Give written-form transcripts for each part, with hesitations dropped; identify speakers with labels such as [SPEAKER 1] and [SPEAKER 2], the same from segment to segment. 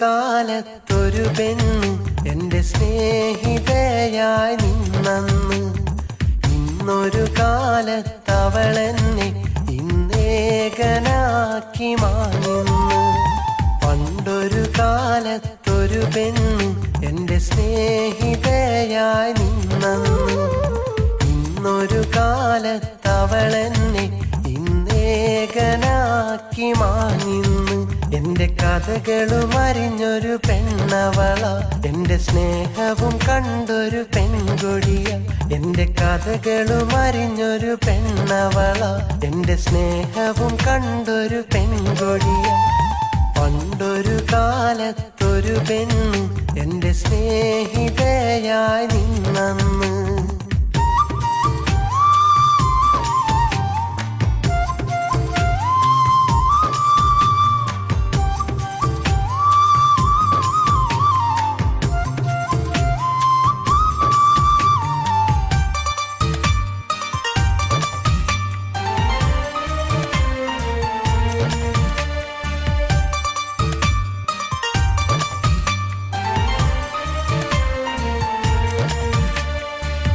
[SPEAKER 1] കാലത്തൊരു പെണ്ണ് എന്റെ സ്നേഹിതയായി നിന്നന്ന്. ഇന്നൊരു കാലത്തവളെന്നെ ഇന്നേകനാക്കി മാനിന്ന്. പണ്ടൊരു കാലത്തൊരു പെണ്ണ് എന്റെ സ്നേഹിതയായി നിന്നന്ന്. ഇന്നൊരു കാലത്തവളെന്നെ ഇന്നേകനാക്കി മാനിന്ന്. എന്റെ കഥകളും അറിഞ്ഞൊരു പെണ്ണവള, എന്റെ സ്നേഹവും കണ്ടൊരു പെൺകൊടിയ. എന്റെ കഥകളും അറിഞ്ഞൊരു പെണ്ണവള, എന്റെ സ്നേഹവും കണ്ടൊരു പെൺകൊടിയ. പണ്ടൊരു കാലത്തൊരു പെണ്ണ് എന്റെ സ്നേഹിതയായി നിന്നന്ന്.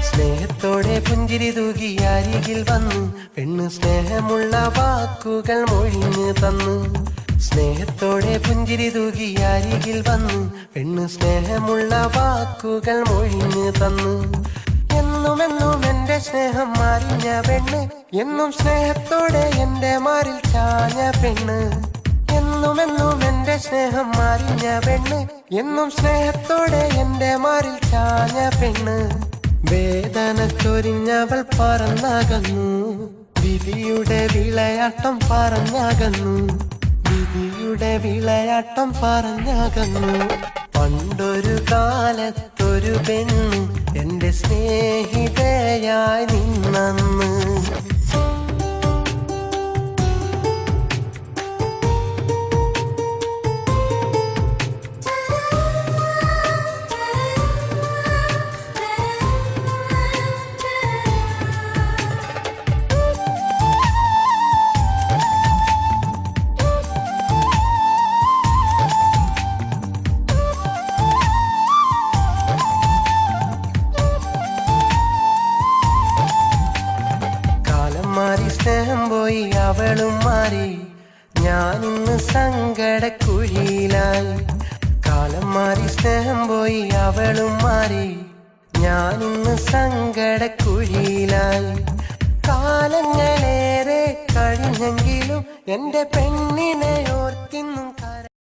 [SPEAKER 1] സ്നേഹത്തോടെ പുഞ്ചിരി തൂകി അരികിൽ വന്നു പെണ്ണ് സ്നേഹമുള്ള വാക്കുകൾ മൊഴിഞ്ഞു തന്നു. സ്നേഹത്തോടെ പുഞ്ചിരി തൂകി അരികിൽ വന്നു പെണ്ണ് സ്നേഹമുള്ള വാക്കുകൾ മൊഴിഞ്ഞു തന്നു. എന്നുമെന്നും എന്റെ സ്നേഹം അറിഞ്ഞ പെണ്ണ്, എന്നും സ്നേഹത്തോടെ എന്റെ മാറിൽ ചാഞ്ഞ പെണ്ണ്. എന്നുമെന്നും എന്റെ സ്നേഹം അറിഞ്ഞ പെണ്ണ്, എന്നും സ്നേഹത്തോടെ എന്റെ മാറിൽ ചാഞ്ഞ പെണ്ണ്. വേദന ചൊരിഞ്ഞവൾ പറന്നകന്നു, വിധിയുടെ വിളയാട്ടം പറഞ്ഞകന്നു. വിധിയുടെ വിളയാട്ടം പറഞ്ഞകന്നു. പണ്ടൊരു കാലത്തൊരു പെണ്ണ് എന്റെ സ്നേഹിതയായി നിന്നന്ന്. സ്നേഹം പോയി അവളും മാറി, ഞാനിന്ന് സങ്കടക്കുഴിയിലായി. കാലം മാറി സ്നേഹം പോയി അവളും മാറി, ഞാനിന്ന് സങ്കടക്കുഴിയിലായി. കാലങ്ങളേറെ കഴിഞ്ഞെങ്കിലും എന്റെ പെണ്ണിനെ ഓർത്തിന്നും